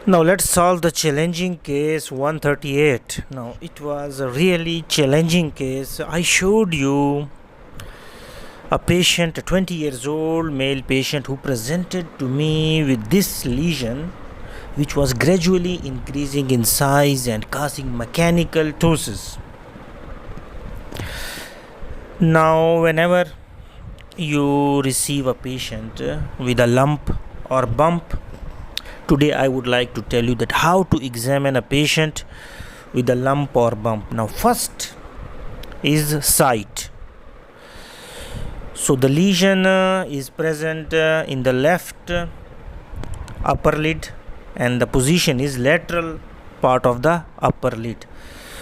Now let's solve the challenging case 138. Now it was a really challenging case. I showed you a patient, a 20 years old male patient who presented to me with this lesion which was gradually increasing in size and causing mechanical ptosis. Now whenever you receive a patient with a lump or bump, today I would like to tell you that how to examine a patient with a lump or bump. Now first is sight. So the lesion is present in the left upper lid and the position is lateral part of the upper lid.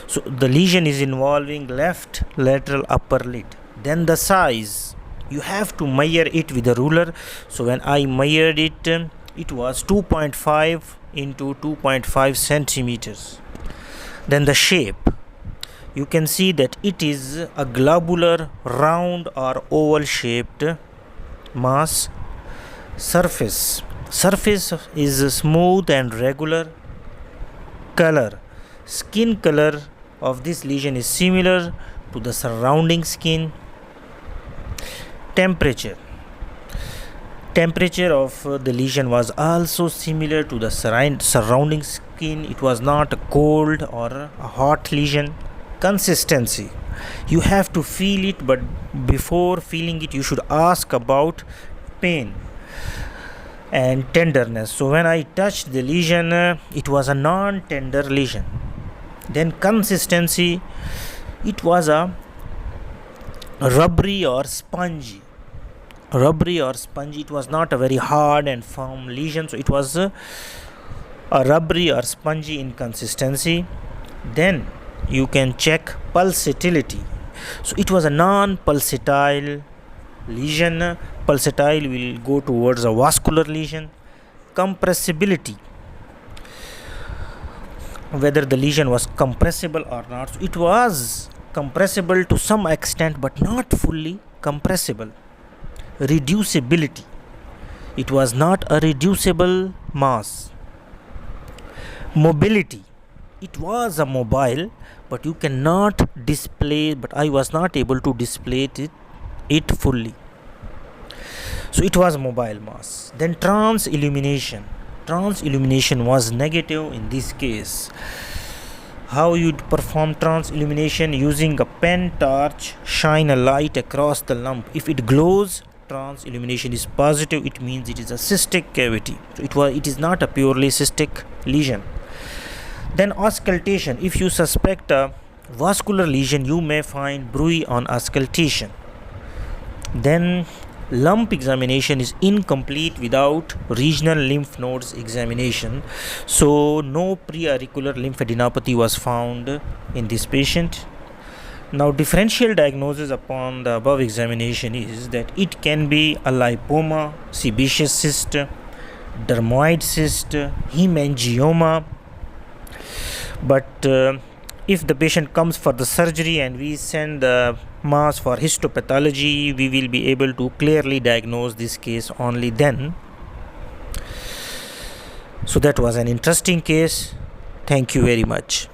So the lesion is involving left lateral upper lid. Then the size, you have to measure it with a ruler. So when I measured it, it was 2.5 into 2.5 centimeters. Then the shape, you can see that it is a globular, round or oval shaped mass. Surface is smooth and regular. Color, skin color of this lesion is similar to the surrounding skin. Temperature of the lesion was also similar to the surrounding skin. It was not a cold or a hot lesion. Consistency, you have to feel it, but before feeling it you should ask about pain. And tenderness, so when I touched the lesion, it was a non-tender lesion. Then consistency, it was a rubbery or spongy. It was not a very hard and firm lesion, so it was a rubbery or spongy in consistency. Then you can check pulsatility. So it was a non-pulsatile lesion. Pulsatile will go towards a vascular lesion. Compressibility, whether the lesion was compressible or not. So it was compressible to some extent but not fully compressible. Reducibility, it was not a reducible mass. Mobility, it was a mobile but you cannot display, but I was not able to display it fully. So it was mobile mass. Then trans illumination was negative in this case. How you'd perform trans illumination? Using a pen torch, shine a light across the lump. If it glows, trans illumination is positive, it means it is a cystic cavity. So it is not a purely cystic lesion. Then auscultation, if you suspect a vascular lesion you may find bruit on auscultation. Then lump examination is incomplete without regional lymph nodes examination. So no preauricular lymphadenopathy was found in this patient. Now differential diagnosis upon the above examination is that it can be a lipoma, sebaceous cyst, dermoid cyst, hemangioma. But if the patient comes for the surgery and we send the mass for histopathology, we will be able to clearly diagnose this case only then. So that was an interesting case. Thank you very much.